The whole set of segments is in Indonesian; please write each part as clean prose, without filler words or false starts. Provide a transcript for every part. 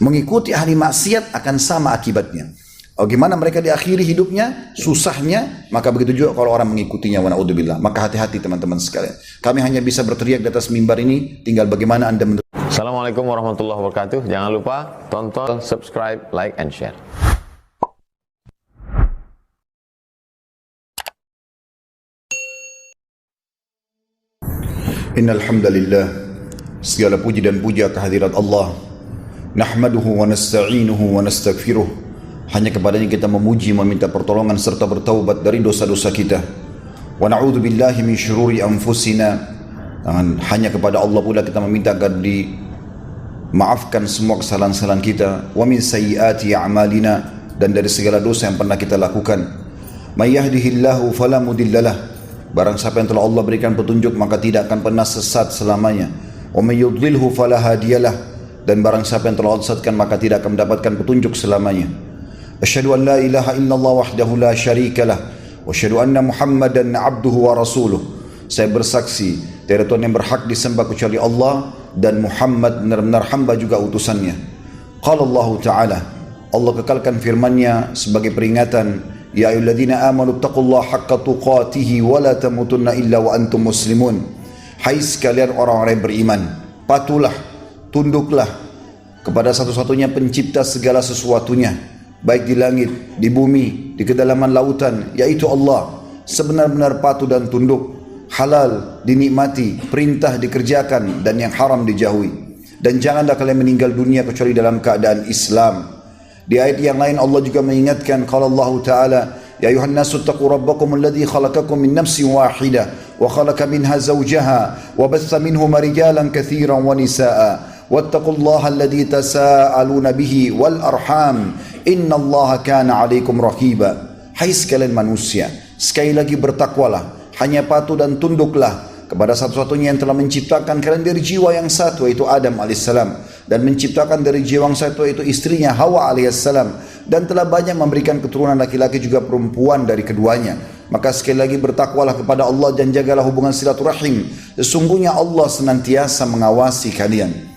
Mengikuti ahli maksiat akan sama akibatnya. Bagaimana mereka diakhiri hidupnya, susahnya, maka begitu juga kalau orang mengikutinya, wa na'udzubillah. Maka hati-hati teman-teman sekalian. Kami hanya bisa berteriak di atas mimbar ini, tinggal bagaimana Anda Assalamualaikum warahmatullahi wabarakatuh. Jangan lupa tonton, subscribe, like, and share. Innal hamdalillah, segala puji dan puja kehadirat Allah. Nahmaduhu wa nasta'inuhu wa nastaghfiruh. Hanya kepadanya kita memuji, meminta pertolongan serta bertaubat dari dosa-dosa kita. Wa na'udzu billahi min syururi anfusina. Dan hanya kepada Allah pula kita meminta agar dimaafkan semua kesalahan-kesalahan kita. Wa min sayyiati a'malina, dan dari segala dosa yang pernah kita lakukan. May yahdihillahu fala mudhillalah. Barang siapa yang telah Allah berikan petunjuk maka tidak akan pernah sesat selamanya. Wa may yudlilhu fala hadiyalah. Dan barang siapa yang telah Allah sesatkan maka tidak akan mendapatkan petunjuk selamanya. Asyhadu an la ilaha illallah wahdahu la syarikalah wa asyhadu anna Muhammadan abduhu wa rasuluh. Saya bersaksi tiada Tuhan yang berhak disembah kecuali Allah, dan Muhammad benar-benar hamba juga utusannya. Qala Allah Ta'ala, Allah kekalkan firman-Nya sebagai peringatan, ya ayyuhalladzina amanu taqullaha haqqa tuqatih wa la tamutunna illa wa antum muslimun. Hai sekalian orang-orang yang beriman, patuhlah, tunduklah kepada satu-satunya pencipta segala sesuatunya, baik di langit, di bumi, di kedalaman lautan, yaitu Allah. Sebenar-benar patuh dan tunduk, halal dinikmati, perintah dikerjakan, dan yang haram dijauhi. Dan janganlah kalian meninggal dunia kecuali dalam keadaan Islam. Di ayat yang lain Allah juga mengingatkan, qala Allah Ta'ala, ya ayuhan nasu taqu rabbakum alladhi khalaqakum min nafsin wahidah wa khalaqa minha zawjaha wa batha minhuma rijalan katsiran wa nisaa. Wattaqullaha alladhi tasaaluna bihi wal arham innallaha kana 'alaikum raqiba. Hai sekalian manusia, sekali lagi bertakwalah, hanya patuh dan tunduklah kepada satu-satunya yang telah menciptakan kalian dari jiwa yang satu, yaitu Adam alaihissalam, dan menciptakan dari jiwa yang satu, yaitu istrinya Hawa alaihissalam, dan telah banyak memberikan keturunan laki-laki juga perempuan dari keduanya. Maka sekali lagi bertakwalah kepada Allah dan jagalah hubungan silaturahim. Sesungguhnya Allah senantiasa mengawasi kalian.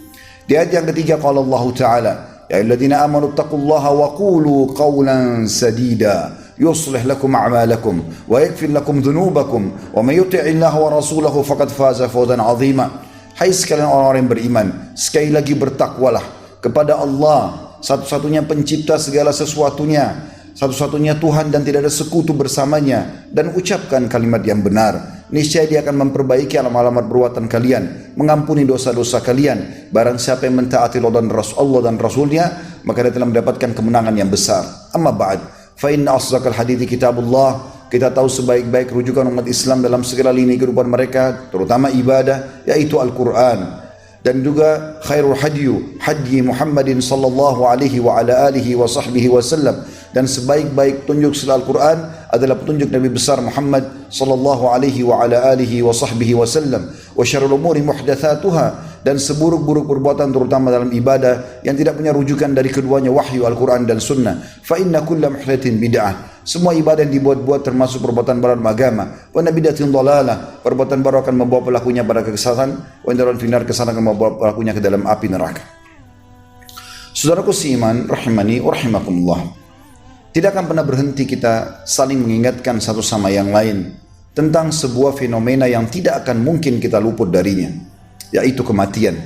Di ayat yang ketiga qala Allah Ta'ala, ya ayyuhalladzina amanu taqullaha wa qulu qawlan sadida yuslih lakum a'malakum wa yaghfir lakum dhunubakum wa may yuti'illaha wa rasulahu faqad faza fawzan 'azima. Hai sekalian orang-orang yang beriman, sekali lagi bertakwalah kepada Allah, satu-satunya pencipta segala sesuatunya, satu-satunya Tuhan dan tidak ada sekutu bersamanya, dan ucapkan kalimat yang benar. Niscaya Dia akan memperbaiki alamat-alamat perbuatan kalian, mengampuni dosa-dosa kalian. Barang siapa yang mentaati Allah dan Rasulnya, maka dia telah mendapatkan kemenangan yang besar. Amma ba'd, fa inna asdaqal hadithi kitabullah. Kita tahu sebaik-baik rujukan umat Islam dalam segala lini kehidupan mereka, terutama ibadah, yaitu Al-Quran. Dan juga khairul hadyi Muhammadin sallallahu alaihi wa ala alihi wa sahbihi wasallam. Dan sebaik-baik petunjuk setelah Al-Quran adalah petunjuk Nabi besar Muhammad sallallahu alaihi wa ala alihi wa sahbihi wasallam. Wa syarrul umuri muhdatsatuha, dan seburuk-buruk perbuatan terutama dalam ibadah yang tidak punya rujukan dari keduanya, wahyu Al-Quran dan sunnah. Fa inna kulla muhdatsin bid'ah. Semua ibadah yang dibuat-buat termasuk perbuatan baru agama. Wa nabidatin dhalalah, perbuatan baru akan membawa pelakunya pada kesesatan. Wa indaron finar, kesalahan akan membawa pelakunya ke dalam api neraka. Saudaraku seiman rahimani wa rahimakumullah, tidak akan pernah berhenti kita saling mengingatkan satu sama yang lain tentang sebuah fenomena yang tidak akan mungkin kita luput darinya, yaitu kematian.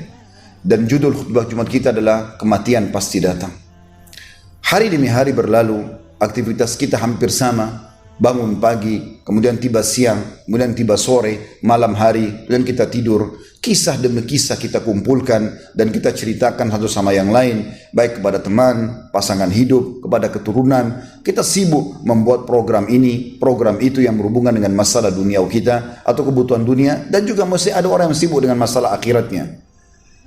Dan judul khutbah Jumat kita adalah kematian pasti datang. Hari demi hari berlalu, aktivitas kita hampir sama. Bangun pagi, kemudian tiba siang, kemudian tiba sore, malam hari, dan kita tidur. Kisah demi kisah kita kumpulkan dan kita ceritakan satu sama yang lain, baik kepada teman, pasangan hidup, kepada keturunan. Kita sibuk membuat program ini, program itu yang berhubungan dengan masalah dunia kita atau kebutuhan dunia, dan juga mesti ada orang yang sibuk dengan masalah akhiratnya.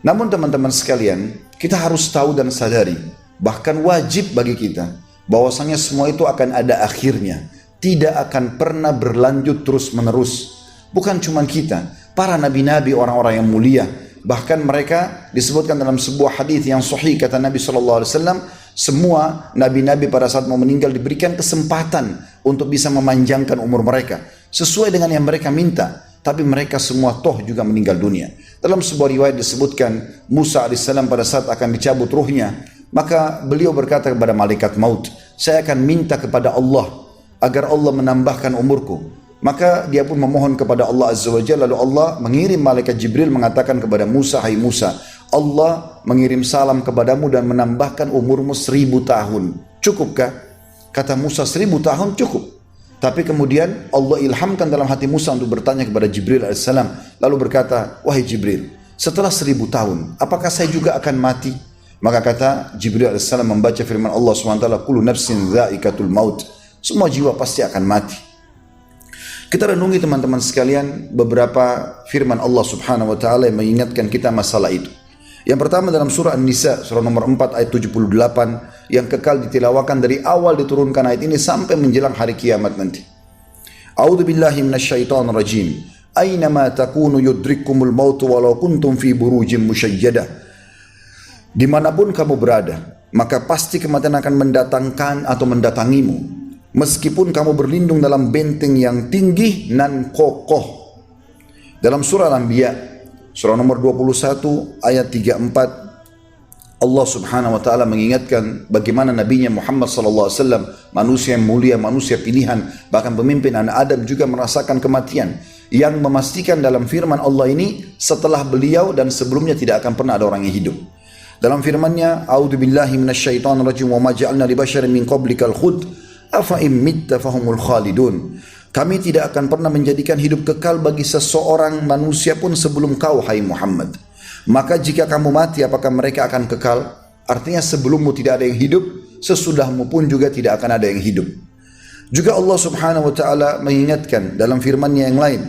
Namun teman-teman sekalian, kita harus tahu dan sadari, bahkan wajib bagi kita, bahwasanya semua itu akan ada akhirnya. Tidak akan pernah berlanjut terus-menerus. Bukan cuma kita, para nabi-nabi, orang-orang yang mulia, bahkan mereka disebutkan dalam sebuah hadis yang sahih, kata Nabi SAW, semua nabi-nabi pada saat mau meninggal diberikan kesempatan untuk bisa memanjangkan umur mereka sesuai dengan yang mereka minta. Tapi mereka semua toh juga meninggal dunia. Dalam sebuah riwayat disebutkan Musa AS pada saat akan dicabut ruhnya, Maka beliau berkata kepada malaikat maut, saya akan minta kepada Allah agar Allah menambahkan umurku. Maka dia pun memohon kepada Allah Azza wa Jalla, lalu Allah mengirim malaikat Jibril mengatakan kepada Musa, hai Musa, Allah mengirim salam kepadamu dan menambahkan umurmu 1000 tahun. Cukupkah? Kata Musa, 1000 tahun cukup. Tapi kemudian Allah ilhamkan dalam hati Musa untuk bertanya kepada Jibril AS, lalu berkata, wahai Jibril, setelah 1000 tahun, apakah saya juga akan mati? Maka kata Jibril AS membaca firman Allah SWT, kullu nafsin dha'iqatul maut, semua jiwa pasti akan mati. Kita renungi teman-teman sekalian beberapa firman Allah Subhanahu wa taala yang mengingatkan kita masalah itu. Yang pertama dalam surah An-Nisa, surah nomor 4 ayat 78 yang kekal ditilawakan dari awal diturunkan ayat ini sampai menjelang hari kiamat nanti. A'udzu billahi minasyaitonir rajim. Aynama takunu yudrikkumul maut walau kuntum fi burujin musyayyadah. Dimanapun kamu berada, maka pasti kematian akan mendatangkan atau mendatangimu. Meskipun kamu berlindung dalam benteng yang tinggi nan kokoh. Dalam surah Al-Anbiya, surah nomor 21 ayat 34, Allah Subhanahu wa taala mengingatkan bagaimana nabinya Muhammad sallallahu alaihi wasallam, manusia yang mulia, manusia pilihan, bahkan pemimpin anak Adam juga merasakan kematian. Yang memastikan dalam firman Allah ini, setelah beliau dan sebelumnya tidak akan pernah ada orang yang hidup. Dalam firman-Nya, a'udzu billahi minasyaitonir rajim wa ma ja'alna li basyarin min qablikal khuld afa in mitta fahumul khalidun. Kami tidak akan pernah menjadikan hidup kekal bagi seseorang manusia pun sebelum kau, hai Muhammad. Maka jika kamu mati, apakah mereka akan kekal? Artinya sebelummu tidak ada yang hidup, sesudahmu pun juga tidak akan ada yang hidup. Juga Allah Subhanahu wa taala mengingatkan dalam firman-Nya yang lain.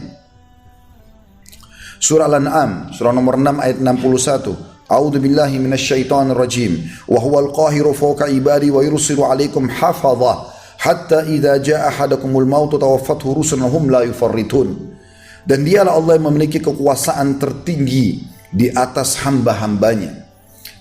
Surah Al-An'am, surah nomor 6 ayat 61. A'udzu billahi minasyaitonir rajim. Wa huwal qahiru fawqa ibadi wa yursilu 'alaikum hafadha hatta idza jaa ahadakumul maut tawaffathu rusulun la yufarritun. Dan dialah Allah yang memiliki kekuasaan tertinggi di atas hamba-hambanya,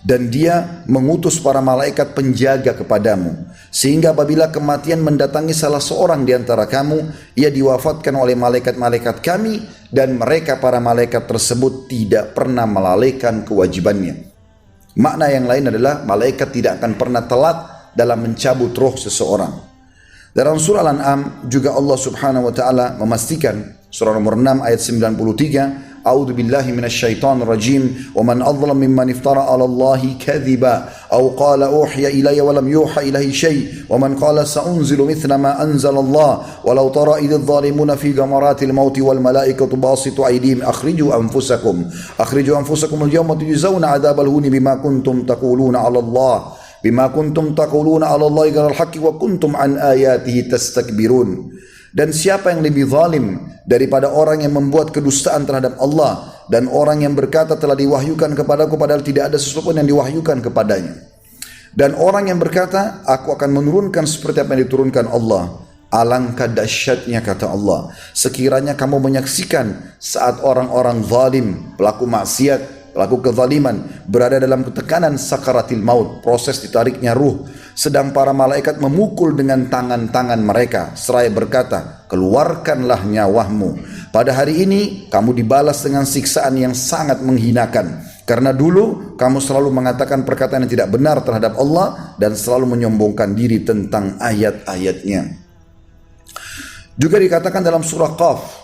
dan dia mengutus para malaikat penjaga kepadamu, sehingga apabila kematian mendatangi salah seorang di antara kamu, ia diwafatkan oleh malaikat-malaikat kami, dan mereka para malaikat tersebut tidak pernah melalaikan kewajibannya. Makna yang lain adalah malaikat tidak akan pernah telat dalam mencabut roh seseorang. Dalam surah Al-An'am juga Allah Subhanahu wa taala memastikan, surah nomor 6 ayat 93, A'udzu billahi minasyaitonir rajim wa man adzalam mimman iftara 'ala Allahi kadhiba aw qala uhiya ilayya wa lam yuha ilayhi shay wa man qala sa'unzilu mithla ma anzala Allah walau tara idh adh-dhalimuna fi ghamaratil maut wal malaikatu basitu aydihim akhriju anfusakum al-yawma tujzauna 'adzabal huni bima kuntum taquluna 'ala Allah bima kuntum taquluna 'ala Allahi ghairal haqqi wa kuntum an ayatihi tastakbirun. Dan siapa yang lebih zalim daripada orang yang membuat kedustaan terhadap Allah dan orang yang berkata telah diwahyukan kepadaku padahal tidak ada sesuatu pun yang diwahyukan kepadanya. Dan orang yang berkata aku akan menurunkan seperti apa yang diturunkan Allah. Alangkah dahsyatnya, kata Allah, sekiranya kamu menyaksikan saat orang-orang zalim, pelaku maksiat, pelaku kezaliman berada dalam ketekanan sakaratil maut, proses ditariknya ruh, sedang para malaikat memukul dengan tangan-tangan mereka seraya berkata, keluarkanlah nyawamu. Pada hari ini kamu dibalas dengan siksaan yang sangat menghinakan, karena dulu kamu selalu mengatakan perkataan yang tidak benar terhadap Allah dan selalu menyombongkan diri tentang ayat-ayatnya. Juga dikatakan dalam surah Qaf,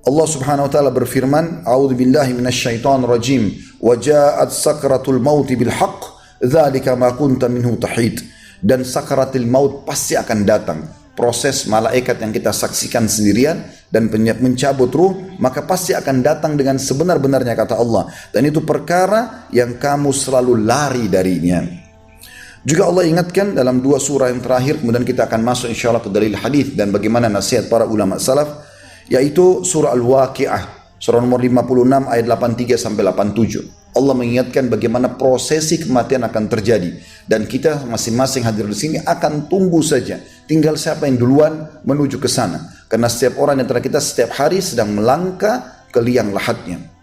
Allah Subhanahu wa taala berfirman, A'udzu billahi minasyaitonir rajim, wa ja'at sakratul maut bil haqq, dzalika ma kunta minhu tahid. Dan sakratul maut pasti akan datang. Proses malaikat yang kita saksikan sendirian dan mencabut ruh, maka pasti akan datang dengan sebenar-benarnya, kata Allah. Dan itu perkara yang kamu selalu lari darinya. Juga Allah ingatkan dalam dua surah yang terakhir, kemudian kita akan masuk insyaallah ke dalil hadis dan bagaimana nasihat para ulama salaf, yaitu surah Al-Waqi'ah, surah nomor 56 ayat 83 sampai 87. Allah mengingatkan bagaimana prosesi kematian akan terjadi, dan kita masing-masing hadir di sini akan tunggu saja, tinggal siapa yang duluan menuju ke sana, karena setiap orang yang antara kita setiap hari sedang melangkah ke liang lahatnya.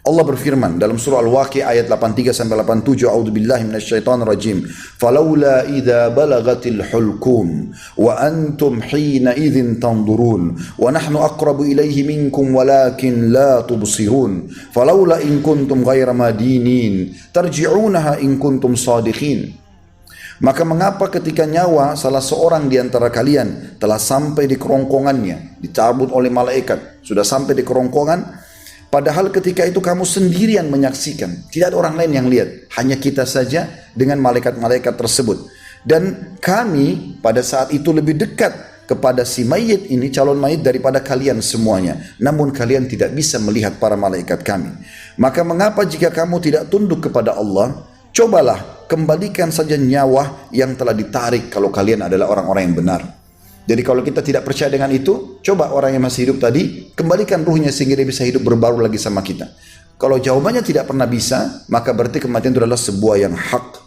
Allah berfirman dalam surah Al-Waqi'ah ayat 83 sampai 87, A'udzu billahi minasyaitonir rajim. Falaula idza balagatil hulqum wa antum hina idzin tanzurun wa nahnu aqrabu ilayhi minkum walakin la tubsirun. Falaula in kuntum ghaira madinin tarji'unaha in kuntum shadiqin. Maka mengapa ketika nyawa salah seorang di antara kalian telah sampai di kerongkongannya, dicabut oleh malaikat, sudah sampai di kerongkongan, padahal ketika itu kamu sendirian menyaksikan, tidak ada orang lain yang lihat, hanya kita saja dengan malaikat-malaikat tersebut. Dan kami pada saat itu lebih dekat kepada si mayit ini, calon mayit, daripada kalian semuanya. Namun kalian tidak bisa melihat para malaikat kami. Maka mengapa jika kamu tidak tunduk kepada Allah, cobalah kembalikan saja nyawa yang telah ditarik kalau kalian adalah orang-orang yang benar. Jadi kalau kita tidak percaya dengan itu, coba orang yang masih hidup tadi, kembalikan ruhnya sehingga dia bisa hidup berbaru lagi sama kita. Kalau jawabannya tidak pernah bisa, maka berarti kematian itu adalah sebuah yang hak.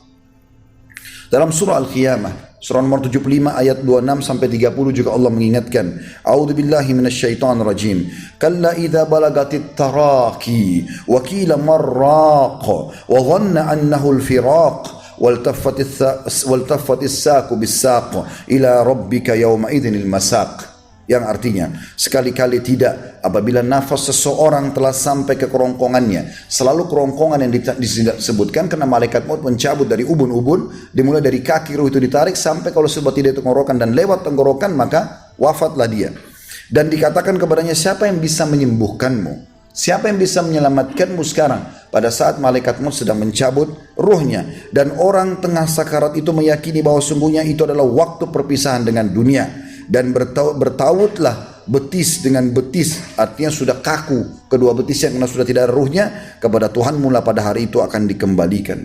Dalam surah Al-Qiyamah, surah nomor 75 ayat 26 sampai 30 juga Allah mengingatkan, A'udzubillahi minasyaitonir rajim. Kalla idza balagatit taraqi wa qila marraq wa dhanna annahu al-firaq waltaffatis saqu bis-saq ila rabbika yawma idzin al-masaq. Yang artinya, sekali-kali tidak apabila nafas seseorang telah sampai ke kerongkongannya. Selalu kerongkongan yang disebutkan karena malaikat maut mencabut dari ubun-ubun, dimulai dari kaki ruh itu ditarik sampai kalau sudah tidak tenggorokan dan lewat tenggorokan maka wafatlah dia. Dan dikatakan kepadanya, siapa yang bisa menyembuhkanmu? Siapa yang bisa menyelamatkanmu sekarang? Pada saat malaikat maut sedang mencabut ruhnya. Dan orang tengah sakarat itu meyakini bahwa sungguhnya itu adalah waktu perpisahan dengan dunia. Dan bertautlah betis dengan betis, artinya sudah kaku kedua betisnya karena sudah tidak ada ruhnya, kepada Tuhan mula pada hari itu akan dikembalikan.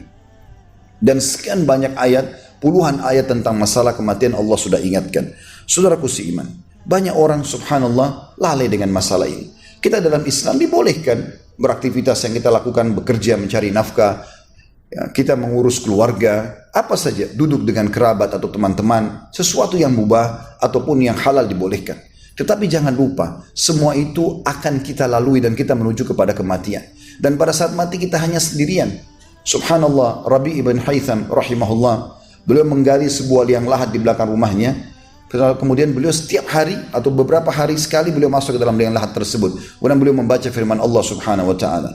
Dan sekian banyak ayat, puluhan ayat tentang masalah kematian Allah sudah ingatkan. Saudaraku seiman, banyak orang subhanallah lalai dengan masalah ini. Kita dalam Islam dibolehkan beraktivitas yang kita lakukan, bekerja, mencari nafkah, ya, kita mengurus keluarga, apa saja, duduk dengan kerabat atau teman-teman, sesuatu yang mubah ataupun yang halal dibolehkan. Tetapi jangan lupa, semua itu akan kita lalui dan kita menuju kepada kematian. Dan pada saat mati kita hanya sendirian. Subhanallah, Rabi ibn Haytham rahimahullah, beliau menggali sebuah liang lahat di belakang rumahnya. Kemudian beliau setiap hari atau beberapa hari sekali beliau masuk ke dalam liang lahat tersebut. Kemudian beliau membaca firman Allah subhanahu wa ta'ala.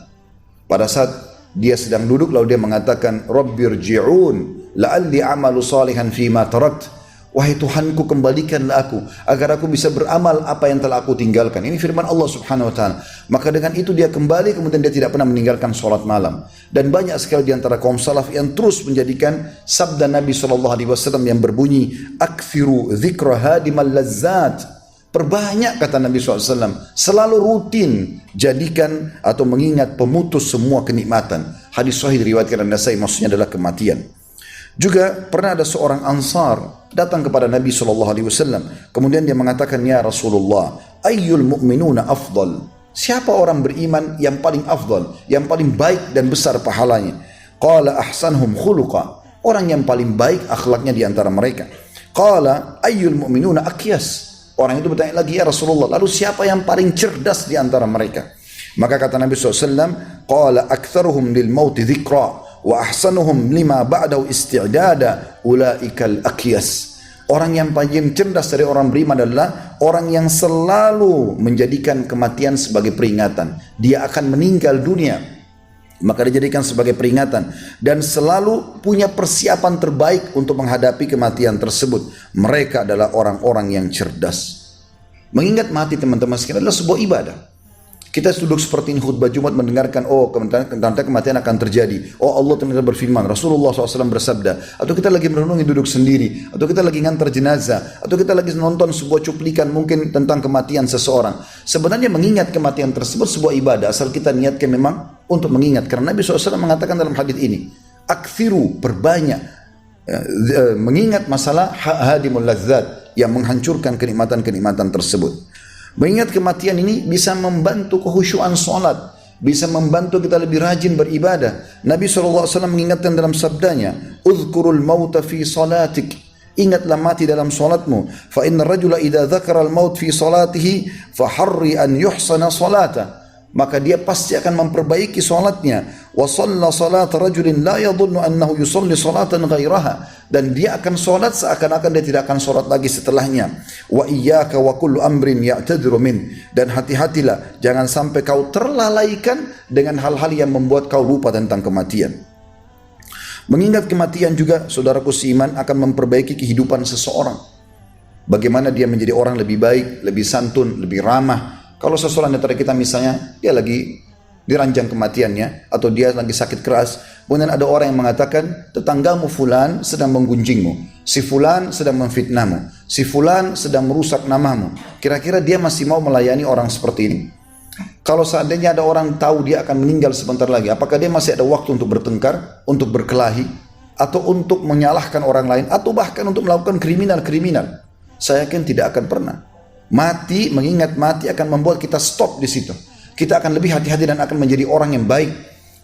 Pada saat dia sedang duduk lalu dia mengatakan, Rabbirji'un la'alli amalu salihan fima tarakt. Wahai Tuhanku, kembalikanlah aku agar aku bisa beramal apa yang telah aku tinggalkan. Ini firman Allah subhanahu wa ta'ala. Maka dengan itu dia kembali, kemudian dia tidak pernah meninggalkan sholat malam. Dan banyak sekali di antara kaum salaf yang terus menjadikan sabda Nabi SAW yang berbunyi, Akthiru dzikra hadimal lazzat. Perbanyak, kata Nabi SAW, selalu rutin jadikan atau mengingat pemutus semua kenikmatan. Hadis sahih diriwayatkan An-Nasai, maksudnya adalah kematian. Juga pernah ada seorang Ansar datang kepada Nabi SAW. Kemudian dia mengatakan, Ya Rasulullah, ayyul mu'minuna afdal? Siapa orang beriman yang paling afdal, yang paling baik dan besar pahalanya? Qala ahsanhum khuluqa. Orang yang paling baik akhlaknya di antara mereka. Qala ayyul mu'minuna akyas? Orang itu bertanya lagi, Ya Rasulullah, lalu siapa yang paling cerdas di antara mereka? Maka kata Nabi SAW, Qala aktharuhum lil mauti dhikra wa ahsanuhum lima ba'dahu isti'dada ulaikal akyas. Orang yang paling cerdas dari orang beriman adalah orang yang selalu menjadikan kematian sebagai peringatan. Dia akan meninggal dunia, maka dijadikan sebagai peringatan dan selalu punya persiapan terbaik untuk menghadapi kematian tersebut. Mereka adalah orang-orang yang cerdas. Mengingat mati, teman-teman sekalian, adalah sebuah ibadah. Kita duduk seperti ini khutbah Jumat mendengarkan, oh kematian akan terjadi. Oh Allah ternyata berfirman, Rasulullah SAW bersabda. Atau kita lagi merenungi duduk sendiri. Atau kita lagi ngantar jenazah. Atau kita lagi nonton sebuah cuplikan mungkin tentang kematian seseorang. Sebenarnya mengingat kematian tersebut sebuah ibadah. Asal kita niatkan memang untuk mengingat. Karena Nabi SAW mengatakan dalam hadits ini, Akthiru, perbanyak. Mengingat masalah hadimul lazzat, yang menghancurkan kenikmatan-kenikmatan tersebut. Mengingat kematian ini bisa membantu kehusyuan solat, bisa membantu kita lebih rajin beribadah. Nabi SAW mengingatkan dalam sabdanya, Uzkurul mauta fi salatik. Ingatlah mati dalam solatmu. Fa inna rajula idha dhakara al-maut fi salatihi faharri an yuhsana salata. Maka dia pasti akan memperbaiki solatnya. Wa shalla salat rajulin la yadhunnu annahu yusalli salatan ghairaha. Dan dia akan solat seakan-akan dia tidak akan solat lagi setelahnya. Wa iyyaka wa kullu amrin ya'tadiru min. Dan hati-hatilah, jangan sampai kau terlalaikan dengan hal-hal yang membuat kau lupa tentang kematian. Mengingat kematian juga, saudaraku seiman, akan memperbaiki kehidupan seseorang. Bagaimana dia menjadi orang lebih baik, lebih santun, lebih ramah. Kalau seseorang antara kita misalnya, dia lagi diranjang kematiannya, atau dia lagi sakit keras, kemudian ada orang yang mengatakan, tetanggamu fulan sedang menggunjingmu, si fulan sedang memfitnahmu, si fulan sedang merusak namamu. Kira-kira dia masih mau melayani orang seperti ini? Kalau seandainya ada orang tahu dia akan meninggal sebentar lagi, apakah dia masih ada waktu untuk bertengkar, untuk berkelahi, atau untuk menyalahkan orang lain, atau bahkan untuk melakukan kriminal-kriminal? Saya yakin tidak akan pernah. Mati, mengingat mati akan membuat kita stop di situ. Kita akan lebih hati-hati dan akan menjadi orang yang baik.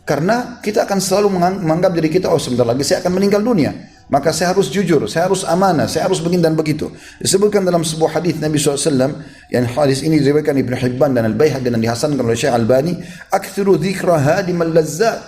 Karena kita akan selalu menganggap diri kita, oh sebentar lagi saya akan meninggal dunia. Maka saya harus jujur, saya harus amanah, saya harus begini dan begitu. Disebutkan dalam sebuah hadis Nabi SAW, yang hadis ini diriwayatkan Ibnu Hibban dan Al-Baihaqi dan dihasankan oleh Syekh Albani, "Aktsiru dzikra hadimal lazzat."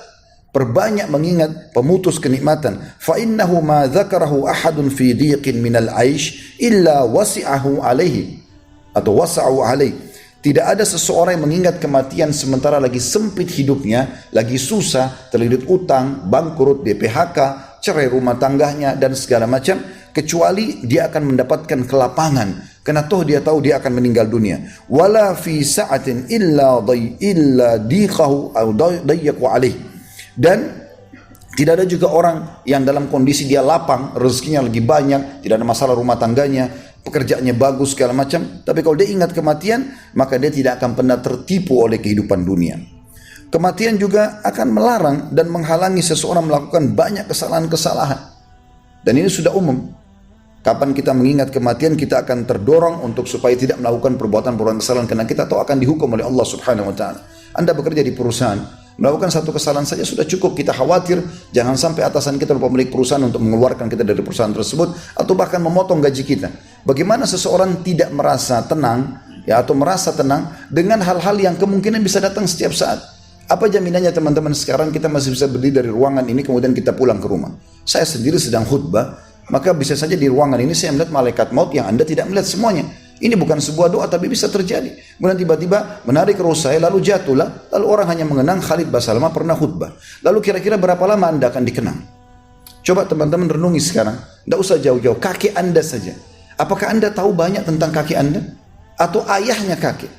Perbanyak mengingat pemutus kenikmatan. Fa innahu ma dzakarahu ahadun fi dhiqin minal 'aish illa wasi'ahu alaihi atau wasa'u alaihi. Tidak ada seseorang yang mengingat kematian sementara lagi sempit hidupnya, lagi susah, terlilit utang, bangkrut, DPHK, cerai rumah tangganya dan segala macam, kecuali dia akan mendapatkan kelapangan karena toh dia tahu dia akan meninggal dunia. Wala fi sa'atin illa diqahu aw dayyaqu alaih. Dan tidak ada juga orang yang dalam kondisi dia lapang, rezekinya lagi banyak, tidak ada masalah rumah tangganya, pekerjaannya bagus segala macam, tapi kalau dia ingat kematian, maka dia tidak akan pernah tertipu oleh kehidupan dunia. Kematian juga akan melarang dan menghalangi seseorang melakukan banyak kesalahan-kesalahan. Dan ini sudah umum. Kapan kita mengingat kematian, kita akan terdorong untuk supaya tidak melakukan perbuatan-perbuatan kesalahan, karena kita tahu akan dihukum oleh Allah Subhanahu wa taala. Anda bekerja di perusahaan, melakukan satu kesalahan saja sudah cukup, kita khawatir jangan sampai atasan kita atau pemilik perusahaan untuk mengeluarkan kita dari perusahaan tersebut atau bahkan memotong gaji kita. Bagaimana seseorang tidak merasa tenang ya, atau merasa tenang dengan hal-hal yang kemungkinan bisa datang setiap saat? Apa jaminannya teman-teman sekarang kita masih bisa berdiri dari ruangan ini kemudian kita pulang ke rumah? Saya sendiri sedang khutbah, maka bisa saja di ruangan ini saya melihat malaikat maut yang Anda tidak melihat semuanya. Ini bukan sebuah doa tapi bisa terjadi. Kemudian tiba-tiba menarik roh saya lalu jatuhlah, lalu orang hanya mengenang Khalid Basalamah pernah khutbah. Lalu kira-kira berapa lama Anda akan dikenang? Coba teman-teman renungi sekarang, tidak usah jauh-jauh, kakek Anda saja. Apakah Anda tahu banyak tentang kakek Anda? Atau ayahnya kakek?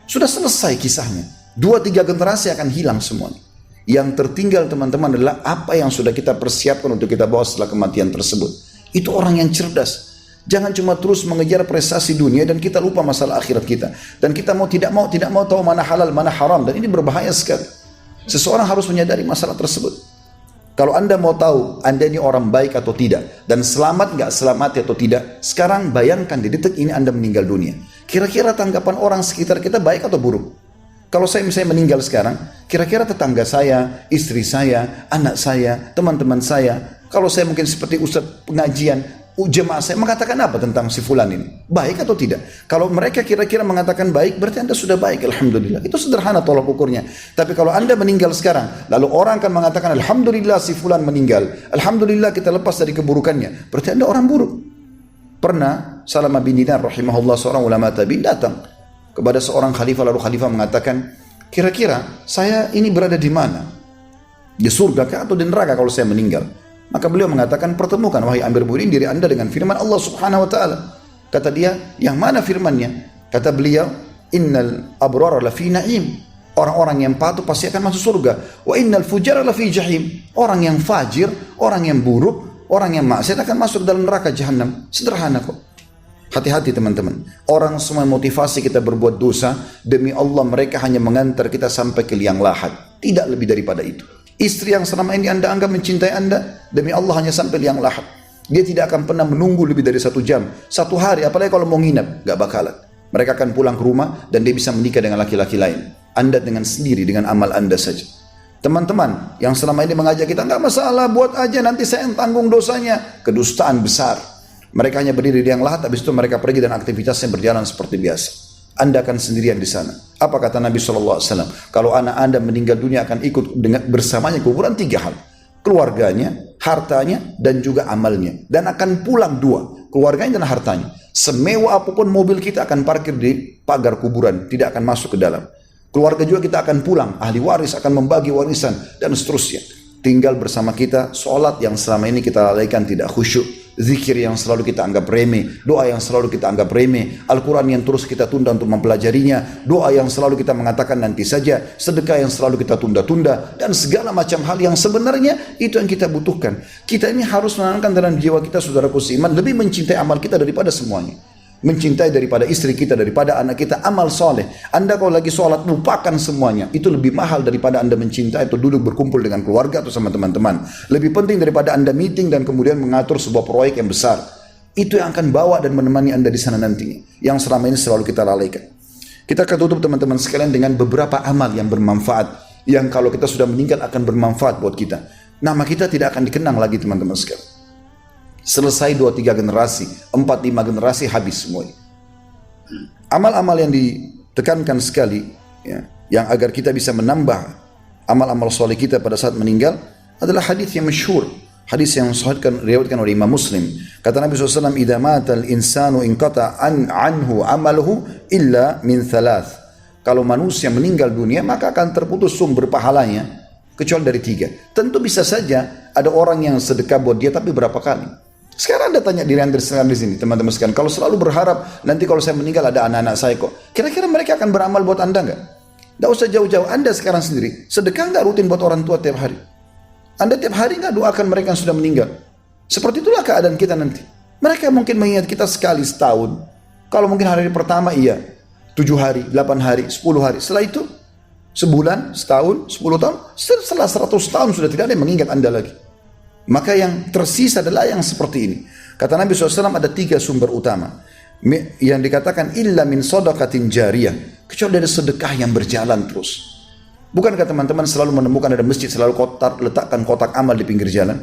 Sudah selesai kisahnya. 2-3 generasi akan hilang semuanya. Yang tertinggal teman-teman adalah apa yang sudah kita persiapkan untuk kita bawa setelah kematian tersebut. Itu orang yang cerdas. Jangan cuma terus mengejar prestasi dunia dan kita lupa masalah akhirat kita. Dan kita tidak mau tahu mana halal, mana haram. Dan ini berbahaya sekali. Seseorang harus menyadari masalah tersebut. Kalau Anda mau tahu Anda ini orang baik atau tidak, dan selamat nggak selamat atau tidak, sekarang bayangkan di detik ini Anda meninggal dunia. Kira-kira tanggapan orang sekitar kita baik atau buruk? Kalau saya misalnya meninggal sekarang, kira-kira tetangga saya, istri saya, anak saya, teman-teman saya, kalau saya mungkin seperti ustadz pengajian, jemaah saya mengatakan apa tentang si fulan ini? Baik atau tidak? Kalau mereka kira-kira mengatakan baik, berarti Anda sudah baik, alhamdulillah. Itu sederhana tolak ukurnya. Tapi kalau Anda meninggal sekarang, lalu orang akan mengatakan alhamdulillah si fulan meninggal, alhamdulillah kita lepas dari keburukannya, berarti Anda orang buruk. Pernah Salamah bin Dinar rahimahullah, seorang ulama tabi'in, datang kepada seorang khalifah, lalu khalifah mengatakan, kira-kira saya ini berada di mana? Di surga kah atau di neraka kalau saya meninggal? Maka beliau mengatakan, pertemukan wahai Amir Mu'minin diri Anda dengan firman Allah Subhanahu wa taala. Kata dia, yang mana firmannya? Kata beliau, innal abrara lafi na'im. Orang-orang yang patuh pasti akan masuk surga. Wa innal fujara lafi jahim. Orang yang fajir, orang yang buruk, orang yang maksiat akan masuk dalam neraka jahanam. Sederhana kok. Hati-hati teman-teman. Orang semua motivasi kita berbuat dosa, demi Allah mereka hanya mengantar kita sampai ke liang lahat. Tidak lebih daripada itu. Istri yang selama ini Anda anggap mencintai Anda, demi Allah hanya sampai liang lahat. Dia tidak akan pernah menunggu lebih dari 1 jam, 1 hari, apalagi kalau mau nginap, gak bakalan. Mereka akan pulang ke rumah dan dia bisa menikah dengan laki-laki lain. Anda dengan sendiri, dengan amal Anda saja. Teman-teman yang selama ini mengajak kita, gak masalah, buat aja nanti saya yang tanggung dosanya. Kedustaan besar. Mereka hanya berdiri di liang lahat, habis itu mereka pergi dan aktivitasnya berjalan seperti biasa. Anda akan sendirian di sana. Apa kata Nabi SAW? Kalau anak Anda meninggal dunia akan ikut bersamanya kuburan 3 hal. Keluarganya, hartanya, dan juga amalnya. Dan akan pulang 2. Keluarganya dan hartanya. Semewah apapun mobil kita akan parkir di pagar kuburan. Tidak akan masuk ke dalam. Keluarga juga kita akan pulang. Ahli waris akan membagi warisan dan seterusnya. tinggal bersama kita, sholat yang selama ini kita lalaikan tidak khusyuk, zikir yang selalu kita anggap remeh, doa yang selalu kita anggap remeh, Al-Quran yang terus kita tunda untuk mempelajarinya, doa yang selalu kita mengatakan nanti saja, sedekah yang selalu kita tunda-tunda, dan segala macam hal yang sebenarnya itu yang kita butuhkan. Kita ini harus menanamkan dalam jiwa kita, saudaraku seiman, lebih mencintai amal kita daripada semuanya. Mencintai daripada istri kita, daripada anak kita, amal soleh. Anda kalau lagi sholat lupakan semuanya, itu lebih mahal daripada Anda mencintai atau duduk berkumpul dengan keluarga atau sama teman-teman. Lebih penting daripada Anda meeting dan kemudian mengatur sebuah proyek yang besar. Itu yang akan bawa dan menemani Anda di sana nantinya, yang selama ini selalu kita lalaikan. Kita akan tutup teman-teman sekalian dengan beberapa amal yang bermanfaat, yang kalau kita sudah meninggal akan bermanfaat buat kita. Nama kita tidak akan dikenang lagi teman-teman sekalian. Selesai 2-3 generasi, 4-5 generasi habis semua. Amal-amal yang ditekankan sekali, ya, yang agar kita bisa menambah amal-amal soleh kita pada saat meninggal adalah hadis yang masyhur, hadis yang diriwayatkan oleh Imam Muslim. Kata Nabi SAW, "Idza mata al-insanu inqata anhu amaluhu illa min thalath." Kalau manusia meninggal dunia maka akan terputus sumber pahalanya kecuali dari 3. Tentu bisa saja ada orang yang sedekah buat dia tapi berapa kali. Sekarang Anda tanya diri Anda sekarang di sini, teman-teman sekalian, kalau selalu berharap nanti kalau saya meninggal ada anak-anak saya kok, kira-kira mereka akan beramal buat Anda enggak? Tidak usah jauh-jauh, Anda sekarang sendiri sedekah enggak rutin buat orang tua tiap hari? Anda tiap hari enggak doakan mereka yang sudah meninggal? Seperti itulah keadaan kita nanti. Mereka mungkin mengingat kita sekali setahun. Kalau mungkin hari pertama iya, 7 hari, 8 hari, 10 hari. Setelah itu sebulan, setahun, 10 tahun, setelah 100 tahun sudah tidak ada yang mengingat Anda lagi. Maka yang tersisa adalah yang seperti ini. Kata Nabi SAW ada 3 sumber utama. Yang dikatakan illa min sadaqatin jariyah, kecuali dari sedekah yang berjalan terus. Bukankah teman-teman selalu menemukan ada masjid selalu letakkan kotak amal di pinggir jalan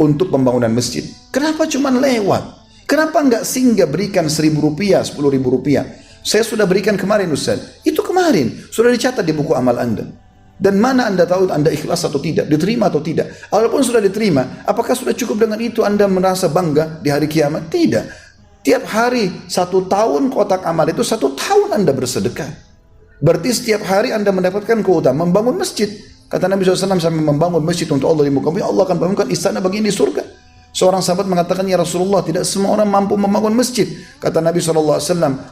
untuk pembangunan masjid? Kenapa cuma lewat? Kenapa enggak singgah berikan 1.000 rupiah, 10.000 rupiah? Saya sudah berikan kemarin Ustaz. Itu kemarin sudah dicatat di buku amal Anda. Dan mana Anda tahu Anda ikhlas atau tidak, diterima atau tidak. Walaupun sudah diterima, apakah sudah cukup dengan itu Anda merasa bangga di hari kiamat? Tidak. Tiap hari 1 tahun kotak amal itu 1 tahun Anda bersedekah. Berarti setiap hari Anda mendapatkan keutamaan membangun masjid. Kata Nabi SAW, sampai membangun masjid untuk Allah di muka bumi, Allah akan bangunkan istana bagi di surga. Seorang sahabat mengatakan, ya Rasulullah, tidak semua orang mampu membangun masjid. Kata Nabi SAW,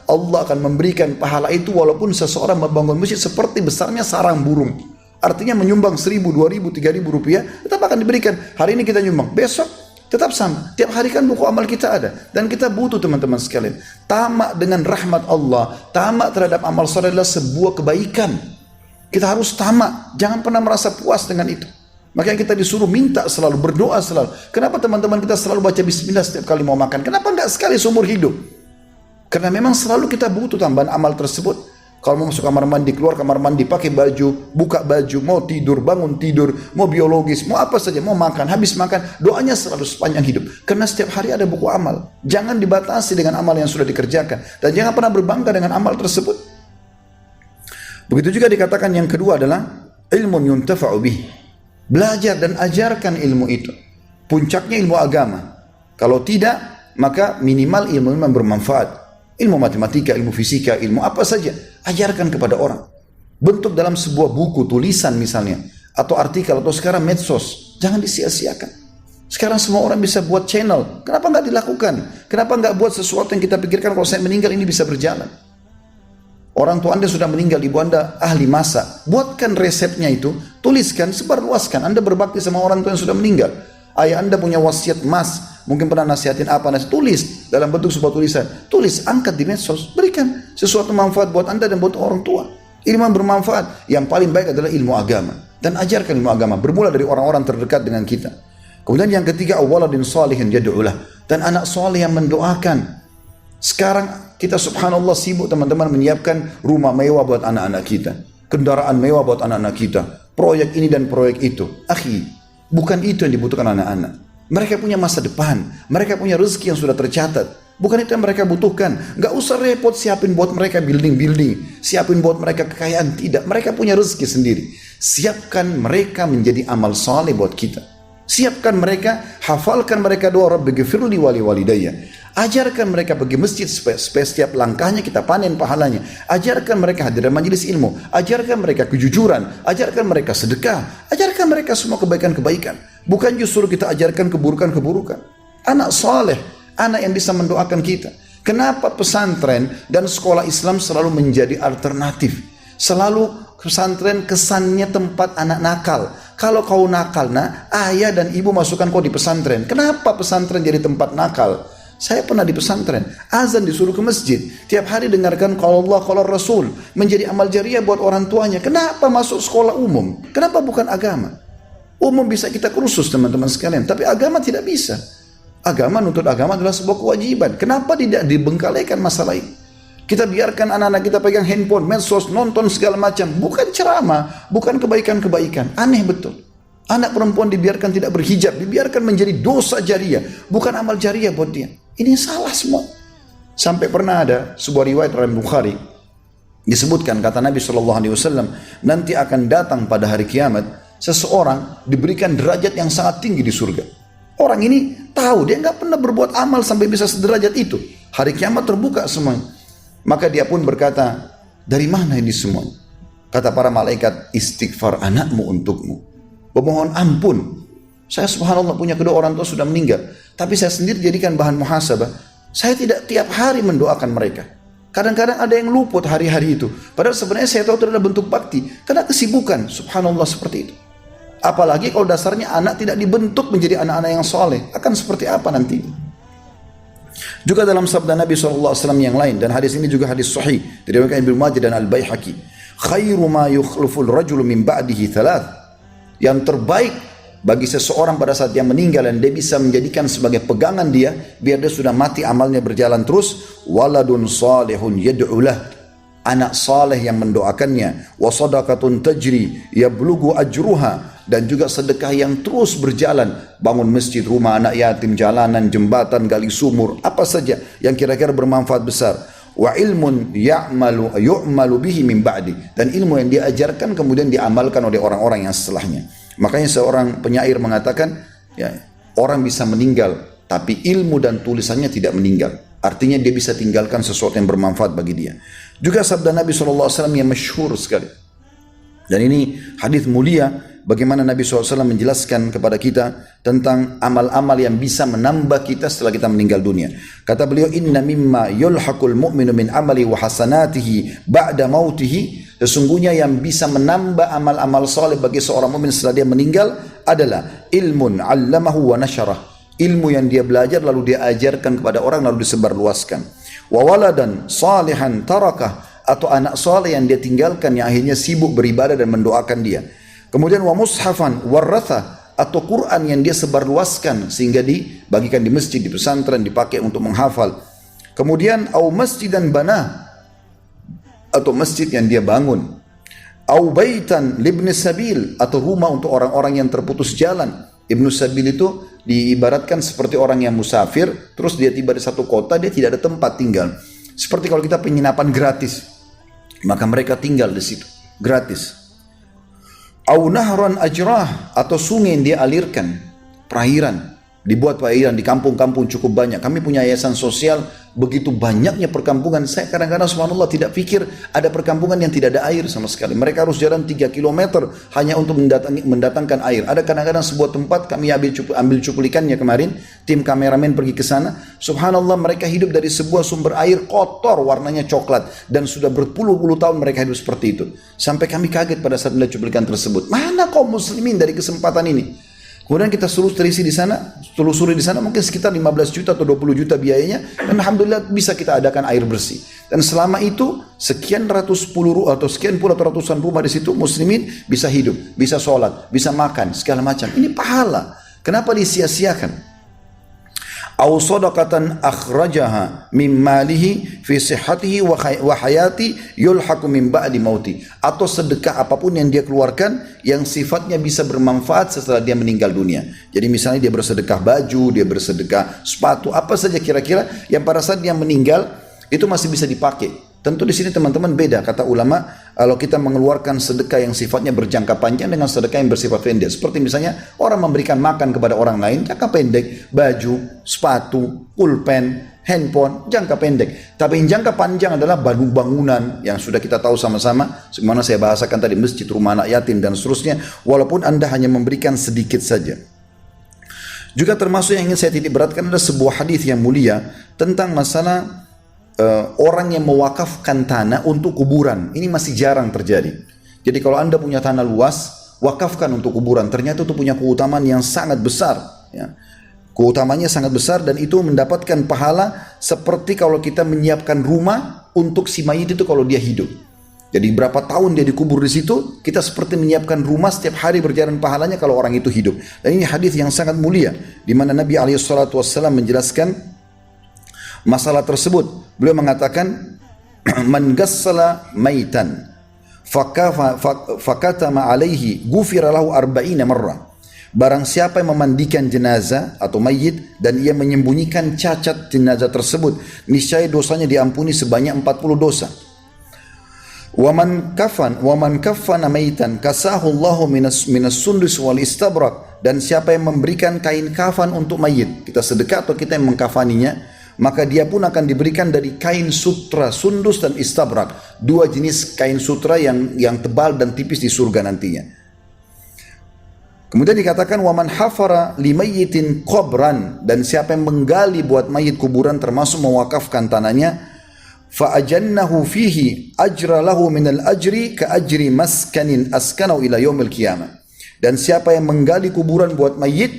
Allah akan memberikan pahala itu walaupun seseorang membangun masjid seperti besarnya sarang burung. Artinya menyumbang 1.000, 2.000, 3.000 rupiah tetap akan diberikan. Hari ini kita nyumbang, besok tetap sama. Tiap hari kan buku amal kita ada. Dan kita butuh teman-teman sekalian. Tamak dengan rahmat Allah, tamak terhadap amal soleh adalah sebuah kebaikan. Kita harus tamak, jangan pernah merasa puas dengan itu. Makanya kita disuruh minta selalu, berdoa selalu. Kenapa teman-teman kita selalu baca bismillah setiap kali mau makan? Kenapa enggak sekali seumur hidup? Karena memang selalu kita butuh tambahan amal tersebut. Kalau mau masuk kamar mandi, keluar kamar mandi, pakai baju, buka baju, mau tidur, bangun tidur, mau biologis, mau apa saja, mau makan, habis makan, doanya selalu sepanjang hidup. Karena setiap hari ada buku amal. Jangan dibatasi dengan amal yang sudah dikerjakan. Dan jangan pernah berbangga dengan amal tersebut. Begitu juga dikatakan yang kedua adalah ilmun yuntafa'u bih. Belajar dan ajarkan ilmu itu. Puncaknya ilmu agama. Kalau tidak, maka minimal ilmu yang bermanfaat. Ilmu matematika, ilmu fisika, ilmu apa saja. Ajarkan kepada orang. Bentuk dalam sebuah buku, tulisan misalnya. Atau artikel, atau sekarang medsos. Jangan disia-siakan. Sekarang semua orang bisa buat channel. Kenapa nggak dilakukan? Kenapa nggak buat sesuatu yang kita pikirkan kalau saya meninggal ini bisa berjalan? Orang tua Anda sudah meninggal, ibu Anda ahli masak. Buatkan resepnya itu, tuliskan, sebarluaskan. Anda berbakti sama orang tua yang sudah meninggal. Ayah Anda punya wasiat emas, mungkin pernah nasihatin apa, tulis dalam bentuk sebuah tulisan. Tulis, angkat di medsos, berikan sesuatu manfaat buat Anda dan buat orang tua. Ilmu yang bermanfaat, yang paling baik adalah ilmu agama. Dan ajarkan ilmu agama, bermula dari orang-orang terdekat dengan kita. Kemudian yang ketiga, waladin salihin yad'ulah. Dan anak soleh yang mendoakan. Sekarang kita subhanallah sibuk teman-teman menyiapkan rumah mewah buat anak-anak kita. Kendaraan mewah buat anak-anak kita. Proyek ini dan proyek itu. Akhi, bukan itu yang dibutuhkan anak-anak. Mereka punya masa depan. Mereka punya rezeki yang sudah tercatat. Bukan itu yang mereka butuhkan. Gak usah repot siapin buat mereka building-building. Siapin buat mereka kekayaan. Tidak. Mereka punya rezeki sendiri. Siapkan mereka menjadi amal saleh buat kita. Siapkan mereka, hafalkan mereka doa Rabbighfirli wa liwalidayya. Ajarkan mereka pergi masjid setiap langkahnya kita panen pahalanya. Ajarkan mereka hadir majelis ilmu. Ajarkan mereka kejujuran. Ajarkan mereka sedekah. Ajarkan mereka semua kebaikan-kebaikan. Bukan justru kita ajarkan keburukan-keburukan. Anak soleh, anak yang bisa mendoakan kita. Kenapa pesantren dan sekolah Islam selalu menjadi alternatif? Selalu pesantren kesannya tempat anak nakal. Kalau kau nakal, ayah dan ibu masukkan kau di pesantren. Kenapa pesantren jadi tempat nakal? Saya pernah di pesantren, azan disuruh ke masjid. Tiap hari dengarkan qala Allah, qala Rasul. Menjadi amal jariah buat orang tuanya. Kenapa masuk sekolah umum? Kenapa bukan agama? Umum bisa kita kursus teman-teman sekalian, tapi agama tidak bisa. Agama, nuntut agama adalah sebuah kewajiban. Kenapa tidak dibengkalikan masalah ini? Kita biarkan anak-anak kita pegang handphone, medsos, nonton segala macam. Bukan ceramah, bukan kebaikan-kebaikan. Aneh betul. Anak perempuan dibiarkan tidak berhijab, dibiarkan menjadi dosa jariah, bukan amal jariah buat dia. Ini salah semua. Sampai pernah ada sebuah riwayat dalam Bukhari, disebutkan kata Nabi SAW, nanti akan datang pada hari kiamat, seseorang diberikan derajat yang sangat tinggi di surga. Orang ini tahu, dia nggak pernah berbuat amal sampai bisa sederajat itu. Hari kiamat terbuka semuanya. Maka dia pun berkata, dari mana ini semua? Kata para malaikat, istighfar anakmu untukmu. Memohon ampun. Saya subhanallah punya kedua orang tua sudah meninggal. Tapi saya sendiri jadikan bahan muhasabah. Saya tidak tiap hari mendoakan mereka. Kadang-kadang ada yang luput hari-hari itu. Padahal sebenarnya saya tahu itu adalah bentuk bakti. Karena kesibukan, subhanallah seperti itu. Apalagi kalau dasarnya anak tidak dibentuk menjadi anak-anak yang soleh. Akan seperti apa nanti? Juga dalam sabda Nabi SAW yang lain, dan hadis ini juga hadis sahih diriwayatkan Ibnu Majah dan Al-Baihaqi, khairu ma yukhluful rajulu min ba'dihi thalath, yang terbaik bagi seseorang pada saat dia meninggal dan dia bisa menjadikan sebagai pegangan dia biar dia sudah mati amalnya berjalan terus, waladun salihun yad'ulah, anak saleh yang mendoakannya, wa sadaqatun tajri yablughu ajruha, dan juga sedekah yang terus berjalan, bangun masjid, rumah anak yatim, jalanan, jembatan, gali sumur, apa saja yang kira-kira bermanfaat besar. Wa ilmun yu'malu bihi min ba'di, dan ilmu yang diajarkan kemudian diamalkan oleh orang-orang yang setelahnya. Makanya seorang penyair mengatakan, ya, orang bisa meninggal tapi ilmu dan tulisannya tidak meninggal. Artinya dia bisa tinggalkan sesuatu yang bermanfaat bagi dia. Juga sabda Nabi SAW yang masyhur sekali, dan ini hadis mulia, bagaimana Nabi SAW menjelaskan kepada kita tentang amal-amal yang bisa menambah kita setelah kita meninggal dunia. Kata beliau, inna mimma yulhaqul mu'minu min amali wa hasanatihi ba'da mautihi, sesungguhnya yang bisa menambah amal-amal soleh bagi seorang mukmin setelah dia meninggal adalah ilmun 'allamahu wa nasyarah, ilmu yang dia belajar lalu dia ajarkan kepada orang lalu disebarluaskan. Wa waladan salihan tarakah, atau anak soleh yang dia tinggalkan yang akhirnya sibuk beribadah dan mendoakan dia. Kemudian wa mushafan waratha, atau Quran yang dia sebarluaskan sehingga dibagikan di masjid, di pesantren, dipakai untuk menghafal. Kemudian au masjidan bana, atau masjid yang dia bangun. Au baitan libni sabil, atau rumah untuk orang-orang yang terputus jalan. Ibnu sabil itu diibaratkan seperti orang yang musafir, terus dia tiba di satu kota, dia tidak ada tempat tinggal. Seperti kalau kita penginapan gratis, maka mereka tinggal di situ gratis. Au nahran ajrah, atau sungai yang dia alirkan, perairan, dibuat perairan di kampung-kampung cukup banyak. Kami punya yayasan sosial, begitu banyaknya perkampungan. Saya kadang-kadang subhanallah tidak pikir ada perkampungan yang tidak ada air sama sekali. Mereka harus jalan 3 km hanya untuk mendatangkan air. Ada kadang-kadang sebuah tempat, kami ambil cuplikannya kemarin, tim kameramen pergi ke sana. Subhanallah, mereka hidup dari sebuah sumber air kotor, warnanya coklat, dan sudah berpuluh-puluh tahun mereka hidup seperti itu. Sampai kami kaget pada saat melihat cuplikan tersebut. Mana kaum muslimin dari kesempatan ini? Kemudian kita telusuri di sana mungkin sekitar 15 juta atau 20 juta biayanya, dan alhamdulillah bisa kita adakan air bersih. Dan selama itu sekian ratus ratusan rumah di situ muslimin bisa hidup, bisa sholat, bisa makan, segala macam. Ini pahala. Kenapa disia-siakan? Aw sadaqatan akhrajaha min malihi fi sihhatihi wa hayati yulhaqu min ba'di mauti, atau sedekah apapun yang dia keluarkan yang sifatnya bisa bermanfaat setelah dia meninggal dunia. Jadi misalnya dia bersedekah baju, dia bersedekah sepatu, apa saja kira-kira yang pada saat dia meninggal itu masih bisa dipakai. Tentu di sini teman-teman beda, kata ulama, kalau kita mengeluarkan sedekah yang sifatnya berjangka panjang dengan sedekah yang bersifat pendek. Seperti misalnya orang memberikan makan kepada orang lain, jangka pendek, baju, sepatu, pulpen, handphone, jangka pendek. Tapi yang jangka panjang adalah bangunan yang sudah kita tahu sama-sama, sebagaimana saya bahasakan tadi, masjid, rumah anak yatim dan seterusnya, walaupun Anda hanya memberikan sedikit saja. Juga termasuk yang ingin saya titik beratkan adalah sebuah hadis yang mulia tentang masalah orang yang mewakafkan tanah untuk kuburan. Ini masih jarang terjadi. Jadi kalau Anda punya tanah luas, wakafkan untuk kuburan. Ternyata itu punya keutamaan yang sangat besar. Ya. Keutamanya sangat besar dan itu mendapatkan pahala seperti kalau kita menyiapkan rumah untuk si mayit itu kalau dia hidup. Jadi berapa tahun dia dikubur di situ, kita seperti menyiapkan rumah setiap hari berjalan pahalanya kalau orang itu hidup. Dan ini hadis yang sangat mulia, di mana Nabi SAW menjelaskan masalah tersebut. Beliau mengatakan, man gassala maitan fakatama alaihi ghufira lahu 40 marrah. Barang siapa yang memandikan jenazah atau mayit dan ia menyembunyikan cacat jenazah tersebut, niscaya dosanya diampuni sebanyak 40 dosa. Waman kafana maitan kasahu Allahu minas sundus wal istabrak. Dan siapa yang memberikan kain kafan untuk mayit, kita sedekah atau kita yang mengkafaninya, maka dia pun akan diberikan dari kain sutra, sundus dan istabrak, dua jenis kain sutra yang tebal dan tipis di surga nantinya. Kemudian dikatakan waman hafara limayyitin qabran, dan siapa yang menggali buat mayit kuburan termasuk mewakafkan tanahnya, fa ajannahu fihi ajra lahu minal ajri ka ajri maskanin askanau ila yaumil qiyamah. Dan siapa yang menggali kuburan buat mayit,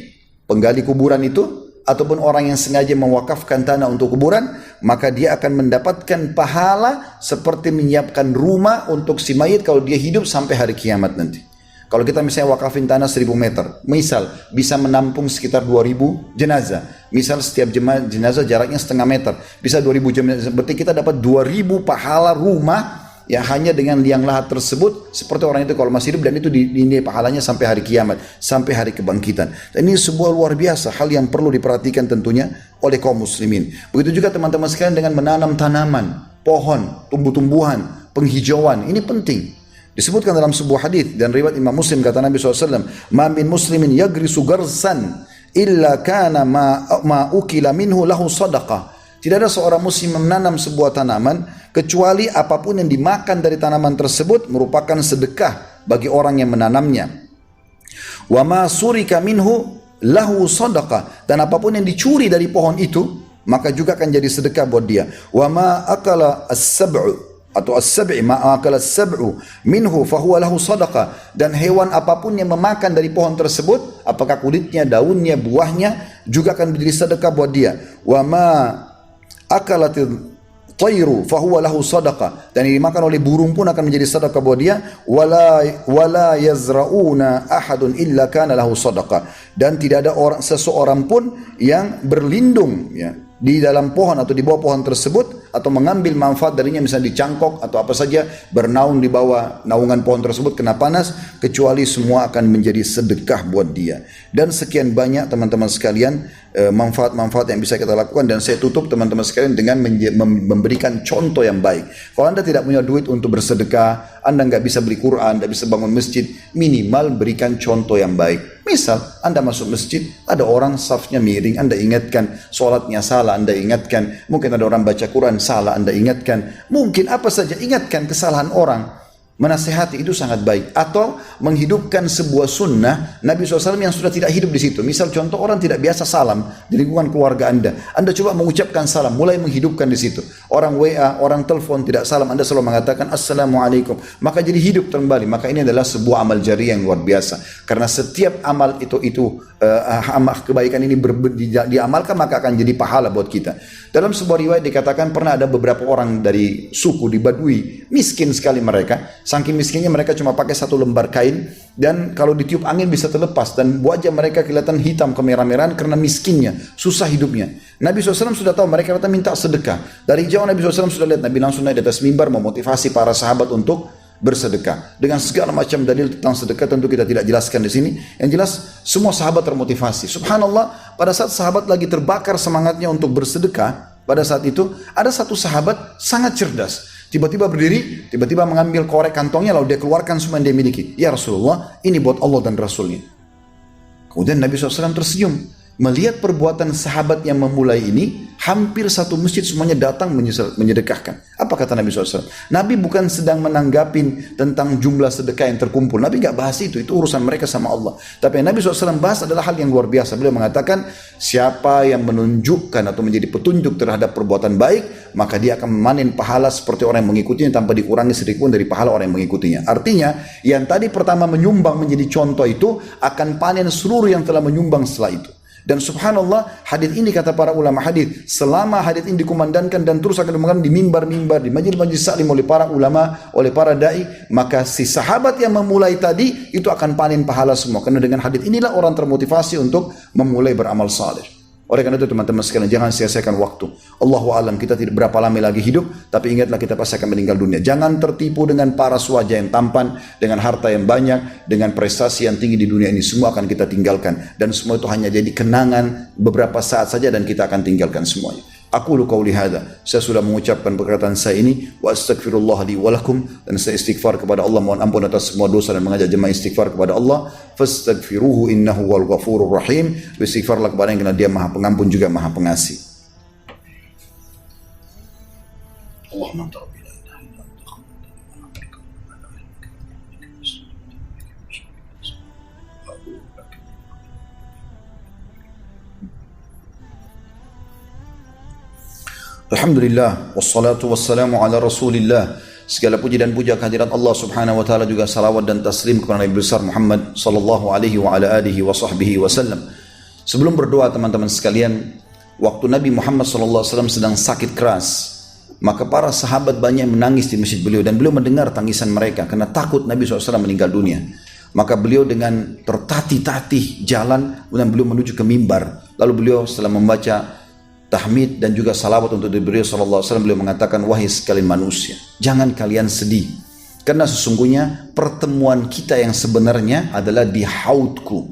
penggali kuburan itu ataupun orang yang sengaja mewakafkan tanah untuk kuburan, maka dia akan mendapatkan pahala seperti menyiapkan rumah untuk si mayit kalau dia hidup sampai hari kiamat nanti. Kalau kita misalnya wakafin tanah 1000 meter, misal bisa menampung sekitar 2000 jenazah. Misal setiap jenazah jaraknya setengah meter, bisa 2000 jenazah. Berarti kita dapat 2000 pahala rumah yang hanya dengan liang lahat tersebut, seperti orang itu kalau masih hidup, dan itu dinilai pahalanya sampai hari kiamat, sampai hari kebangkitan. Dan ini sebuah luar biasa, hal yang perlu diperhatikan tentunya oleh kaum muslimin. Begitu juga teman-teman sekalian dengan menanam tanaman, pohon, tumbuh-tumbuhan, penghijauan, ini penting. Disebutkan dalam sebuah hadis dan riwayat Imam Muslim, kata Nabi SAW, "Ma min muslimin yagrisu garsan illa kana ma ukila minhu lahu sadaqah." Tidak ada seorang muslim menanam sebuah tanaman kecuali apapun yang dimakan dari tanaman tersebut merupakan sedekah bagi orang yang menanamnya. Wa ma surika minhu lahu sadaqah, dan apapun yang dicuri dari pohon itu maka juga akan jadi sedekah buat dia. Wa ma akala as-sab'u atau as-sab'i ma akala as-sab'u minhu fahuwa lahu sadaqah, dan hewan apapun yang memakan dari pohon tersebut, apakah kulitnya, daunnya, buahnya, juga akan menjadi sedekah buat dia. Wa ma akalatil tayru fahuwa lahu sadaqah, dan yang dimakan oleh burung pun akan menjadi sedekah buat dia. Wala yazrauna ahadun illa kana lahu sadaqah, dan tidak ada seseorang pun yang berlindung ya di dalam pohon atau di bawah pohon tersebut atau mengambil manfaat darinya, misalnya dicangkok atau apa saja, bernaung di bawah naungan pohon tersebut kena panas, kecuali semua akan menjadi sedekah buat dia. Dan sekian banyak teman-teman sekalian manfaat-manfaat yang bisa kita lakukan, dan saya tutup teman-teman sekalian dengan memberikan contoh yang baik. Kalau Anda tidak punya duit untuk bersedekah, Anda nggak bisa beli Quran, nggak bisa bangun masjid, minimal berikan contoh yang baik. Misal Anda masuk masjid, ada orang safnya miring, Anda ingatkan, sholatnya salah, Anda ingatkan, mungkin ada orang baca Quran salah, Anda ingatkan, mungkin apa saja, ingatkan kesalahan orang. Menasihati itu sangat baik. Atau menghidupkan sebuah sunnah Nabi SAW yang sudah tidak hidup di situ. Misal contoh, orang tidak biasa salam di lingkungan keluarga Anda. Anda coba mengucapkan salam, mulai menghidupkan di situ. Orang WA, orang telepon tidak salam, Anda selalu mengatakan Assalamualaikum. Maka jadi hidup kembali. Maka ini adalah sebuah amal jariah yang luar biasa. Karena setiap amal amal kebaikan ini diamalkan, maka akan jadi pahala buat kita. Dalam sebuah riwayat dikatakan pernah ada beberapa orang dari suku di Badui, miskin sekali mereka. Saking miskinnya mereka cuma pakai satu lembar kain, dan kalau ditiup angin bisa terlepas, dan wajah mereka kelihatan hitam kemerah-merahan karena miskinnya, susah hidupnya. Nabi SAW sudah tahu mereka datang minta sedekah. Dari jauh Nabi SAW sudah lihat, Nabi langsung naik di atas mimbar memotivasi para sahabat untuk bersedekah dengan segala macam dalil tentang sedekah. Tentu kita tidak jelaskan di sini. Yang jelas semua sahabat termotivasi. Subhanallah, pada saat sahabat lagi terbakar semangatnya untuk bersedekah, pada saat itu ada satu sahabat sangat cerdas. Tiba-tiba berdiri, tiba-tiba mengambil korek kantongnya lalu dia keluarkan semua yang dia miliki. Ya Rasulullah, ini buat Allah dan Rasulnya. Kemudian Nabi SAW tersenyum. Melihat perbuatan sahabat yang memulai ini, hampir satu masjid semuanya datang menyedekahkan. Apa kata Nabi SAW? Nabi bukan sedang menanggapin tentang jumlah sedekah yang terkumpul. Nabi gak bahas itu urusan mereka sama Allah. Tapi yang Nabi SAW bahas adalah hal yang luar biasa. Beliau mengatakan, siapa yang menunjukkan atau menjadi petunjuk terhadap perbuatan baik, maka dia akan memanen pahala seperti orang yang mengikutinya tanpa dikurangi sedikit pun dari pahala orang yang mengikutinya. Artinya, yang tadi pertama menyumbang menjadi contoh itu, akan panen seluruh yang telah menyumbang setelah itu. Dan subhanallah, hadis ini kata para ulama hadis, selama hadis ini dikumandangkan dan terus akan dikumandangkan di mimbar-mimbar, di majlis-majlis taklim oleh para ulama, oleh para dai, maka si sahabat yang memulai tadi itu akan panen pahala semua. Karena dengan hadis inilah orang termotivasi untuk memulai beramal saleh. Oleh karena itu teman-teman sekalian, jangan sia-siakan waktu. Allahu a'lam, kita tidak berapa lama lagi hidup, tapi ingatlah kita pasti akan meninggal dunia. Jangan tertipu dengan paras wajah yang tampan, dengan harta yang banyak, dengan prestasi yang tinggi di dunia ini. Semua akan kita tinggalkan. Dan semua itu hanya jadi kenangan beberapa saat saja dan kita akan tinggalkan semuanya. Aku qauli hadza, saya sudah mengucapkan perkataan saya ini, wa astaghfirullah li wa lakum, dan saya istighfar kepada Allah, mohon ampun atas semua dosa dan mengajak jemaah istighfar kepada Allah. Fastaghfiruhu innahu wal ghafurur rahim. Istighfarlah kepada yang, karena dia Maha Pengampun juga Maha Pengasih. Allahumma anta rabbi la ilaha illa anta Alhamdulillah, wassalatu wassalamu ala rasulillah. Segala puji dan puja kehadirat Allah subhanahu wa ta'ala, juga salawat dan taslim kepada Nabi besar Muhammad sallallahu alaihi wa ala alihi wa sahbihi wasallam. Sebelum berdoa teman-teman sekalian, waktu Nabi Muhammad sallallahu alaihi wasallam sedang sakit keras, maka para sahabat banyak menangis di masjid beliau, dan beliau mendengar tangisan mereka karena takut Nabi SAW meninggal dunia. Maka beliau dengan tertatih-tatih jalan, kemudian beliau menuju ke mimbar. Lalu beliau setelah membaca tahmid dan juga salawat untuk beliau sallallahu alaihi wasallam, beliau mengatakan, wahai sekalian manusia, jangan kalian sedih, karena sesungguhnya pertemuan kita yang sebenarnya adalah di haudku,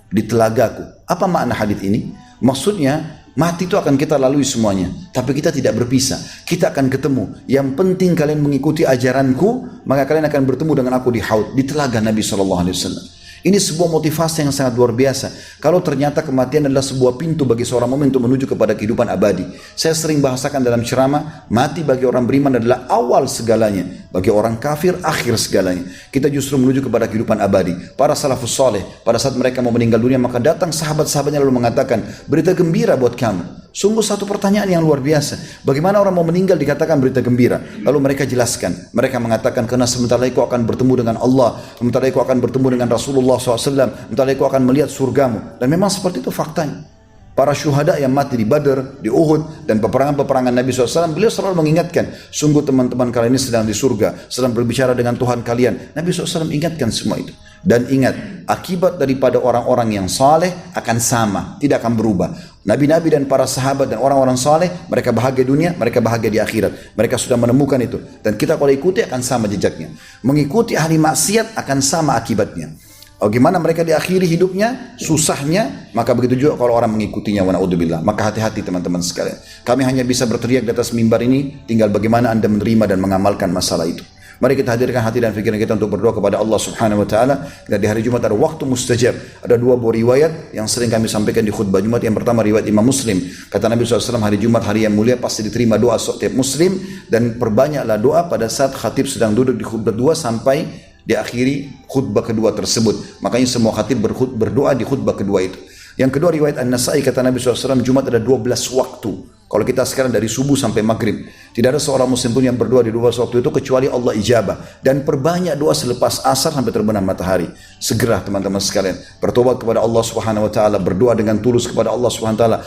di telagaku. Apa makna hadis ini? Maksudnya mati itu akan kita lalui semuanya, tapi kita tidak berpisah, kita akan ketemu. Yang penting kalian mengikuti ajaranku, maka kalian akan bertemu dengan aku di haud, di telaga Nabi sallallahu alaihi wasallam. Ini sebuah motivasi yang sangat luar biasa. Kalau ternyata kematian adalah sebuah pintu bagi seorang mukmin untuk menuju kepada kehidupan abadi. Saya sering bahasakan dalam ceramah, mati bagi orang beriman adalah awal segalanya. Bagi orang kafir, akhir segalanya. Kita justru menuju kepada kehidupan abadi. Para salafus saleh, pada saat mereka mau meninggal dunia, maka datang sahabat-sahabatnya lalu mengatakan, berita gembira buat kamu. Sungguh satu pertanyaan yang luar biasa. Bagaimana orang mau meninggal dikatakan berita gembira? Lalu mereka jelaskan. Mereka mengatakan, karena sebentar lagi kau akan bertemu dengan Allah, sebentar lagi kau akan bertemu dengan Rasulullah SAW, sebentar lagi kau akan melihat surgamu. Dan memang seperti itu faktanya. Para syuhada yang mati di Badr, di Uhud, dan peperangan-peperangan Nabi SAW, beliau selalu mengingatkan, sungguh teman-teman kalian ini sedang di surga, sedang berbicara dengan Tuhan kalian. Nabi SAW ingatkan semua itu. Dan ingat, akibat daripada orang-orang yang saleh akan sama, tidak akan berubah. Nabi-nabi dan para sahabat dan orang-orang saleh, mereka bahagia dunia, mereka bahagia di akhirat. Mereka sudah menemukan itu. Dan kita kalau ikuti akan sama jejaknya. Mengikuti ahli maksiat akan sama akibatnya. Bagaimana mereka diakhiri hidupnya, susahnya, maka begitu juga kalau orang mengikutinya, wa na'udzubillah. Maka hati-hati teman-teman sekalian. Kami hanya bisa berteriak di atas mimbar ini, tinggal bagaimana Anda menerima dan mengamalkan masalah itu. Mari kita hadirkan hati dan pikiran kita untuk berdoa kepada Allah Subhanahu wa taala. Dan di hari Jumat ada waktu mustajab. Ada dua buah riwayat yang sering kami sampaikan di khutbah Jumat. Yang pertama riwayat Imam Muslim. Kata Nabi SAW, hari Jumat hari yang mulia pasti diterima doa setiap muslim, dan perbanyaklah doa pada saat khatib sedang duduk di khutbah dua sampai diakhiri khutbah kedua tersebut. Makanya semua khatib berdoa di khutbah kedua itu. Yang kedua riwayat An-Nasai, kata Nabi SAW, Jumat ada 12 waktu. Kalau kita sekarang dari subuh sampai maghrib, tidak ada seorang muslim pun yang berdoa di 12 waktu itu kecuali Allah ijabah. Dan perbanyak doa selepas asar sampai terbenam matahari. Segera teman-teman sekalian bertobat kepada Allah Subhanahu wa taala, berdoa dengan tulus kepada Allah Subhanahu wa taala.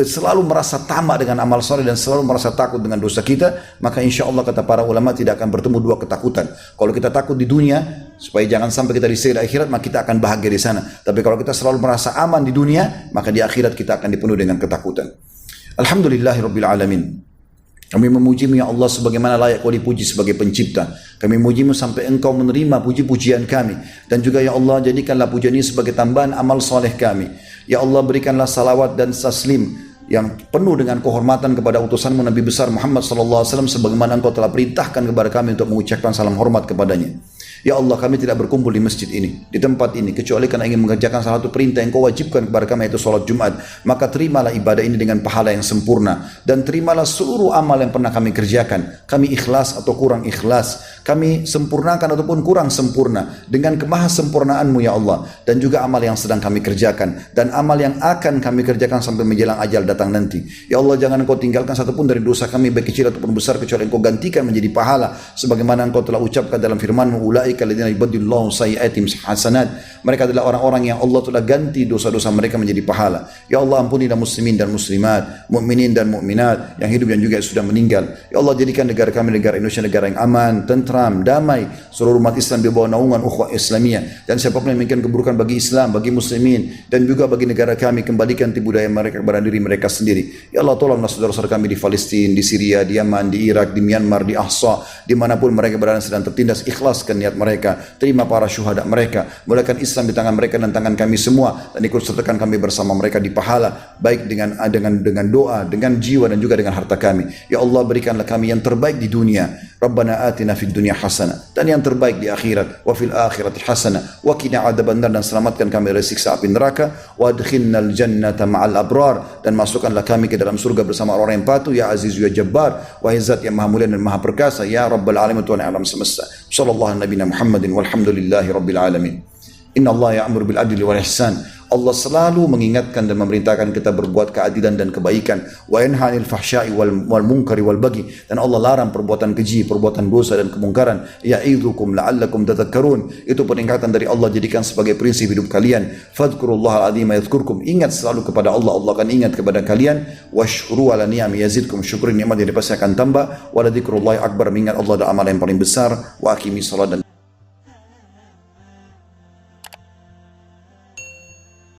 Selalu merasa tamak dengan amal saleh dan selalu merasa takut dengan dosa kita, maka insya Allah kata para ulama tidak akan bertemu dua ketakutan. Kalau kita takut di dunia supaya jangan sampai kita disiksa di akhirat, maka kita akan bahagia di sana. Tapi kalau kita selalu merasa aman di dunia, maka di akhirat kita akan dipenuhi dengan ketakutan. Alhamdulillahirabbil alamin. Kami memuji-Mu ya Allah sebagaimana layak Kau dipuji sebagai pencipta. Kami memuji-Mu sampai Engkau menerima puji-pujian kami. Dan juga ya Allah, jadikanlah pujian ini sebagai tambahan amal soleh kami. Ya Allah, berikanlah salawat dan taslim yang penuh dengan kehormatan kepada utusanmu Nabi besar Muhammad sallallahu alaihi wasallam sebagaimana engkau telah perintahkan kepada kami untuk mengucapkan salam hormat kepadanya. Ya Allah, kami tidak berkumpul di masjid ini, di tempat ini, kecuali karena ingin mengerjakan salah satu perintah yang kau wajibkan kepada kami, yaitu sholat Jumat. Maka terimalah ibadah ini dengan pahala yang sempurna, dan terimalah seluruh amal yang pernah kami kerjakan. Kami ikhlas atau kurang ikhlas, kami sempurnakan ataupun kurang sempurna, dengan kemahasempurnaanmu ya Allah. Dan juga amal yang sedang kami kerjakan, dan amal yang akan kami kerjakan sampai menjelang ajal datang nanti. Ya Allah, jangan engkau tinggalkan satupun dari dosa kami, baik kecil ataupun besar, kecuali engkau gantikan menjadi pahala, sebagaimana engkau telah ucapkan dalam firman-Mu, ulaika alladzina yubaddilullahu sayyi'atihim hasanat. Mereka adalah orang-orang yang Allah telah ganti dosa-dosa mereka menjadi pahala. Ya Allah, ampunilah muslimin dan muslimat, mukminin dan mukminat yang hidup dan juga yang sudah meninggal. Ya Allah, jadikan negara kami negara Indonesia negara yang aman, tentram, damai, seluruh umat Islam di bawah naungan ukhuwah Islamiyah. Dan siapapun yang menginginkan keburukan bagi Islam, bagi muslimin, dan juga bagi negara kami, kembalikan budaya mereka kepada diri mereka sendiri. Ya Allah, tolonglah saudara-saudara kami di Palestina, di Syria, di Yaman, di Irak, di Myanmar, di Ahsa, dimanapun mereka berada sedang tertindas. Ikhlaskan niat mereka, terima para syuhada mereka, mulakan Islam di tangan mereka dan tangan kami semua, dan ikut sertakan kami bersama mereka di pahala, baik dengan doa, dengan jiwa, dan juga dengan harta kami. Ya Allah, berikanlah kami yang terbaik di dunia. Rabbana atina fid dunya hasanah, dan yang terbaik di akhirat. Wa fil akhirati hasanah wa qina adzabannar, dan selamatkan kami dari siksa api neraka. Wa adkhilnal jannata ma'al abrar, dan masukkanlah kami ke dalam surga bersama orang yang patuh. Ya Aziz ya Jabbar, wahai Zat yang maha mulia dan maha perkasa. Ya Rabbal alamin, Tuhan alam semesta. Sallallahu alaihi Muhammadin walhamdulillahi rabbil alamin. Inna Allah ya'muru bil adli wal ihsan. Allah selalu mengingatkan dan memerintahkan kita berbuat keadilan dan kebaikan. Wa yanha 'anil fahsya'i wal munkari wal baghi, dan Allah larang perbuatan keji, perbuatan dosa dan kemungkaran. Ya'idzukum la'allakum tadhakkarun. Itu peringatan dari Allah, jadikan sebagai prinsip hidup kalian. Fadhkurullahal 'azim yadhkurkum. Ingat selalu kepada Allah, Allah akan ingat kepada kalian. Washkuru 'ala ni'ami yazidkum. Syukuri nikmat yang pasti akan tambah. Wa la dzikrullahi akbar. Mengingat Allah adalah amal yang paling besar. Wa aqimi shalat.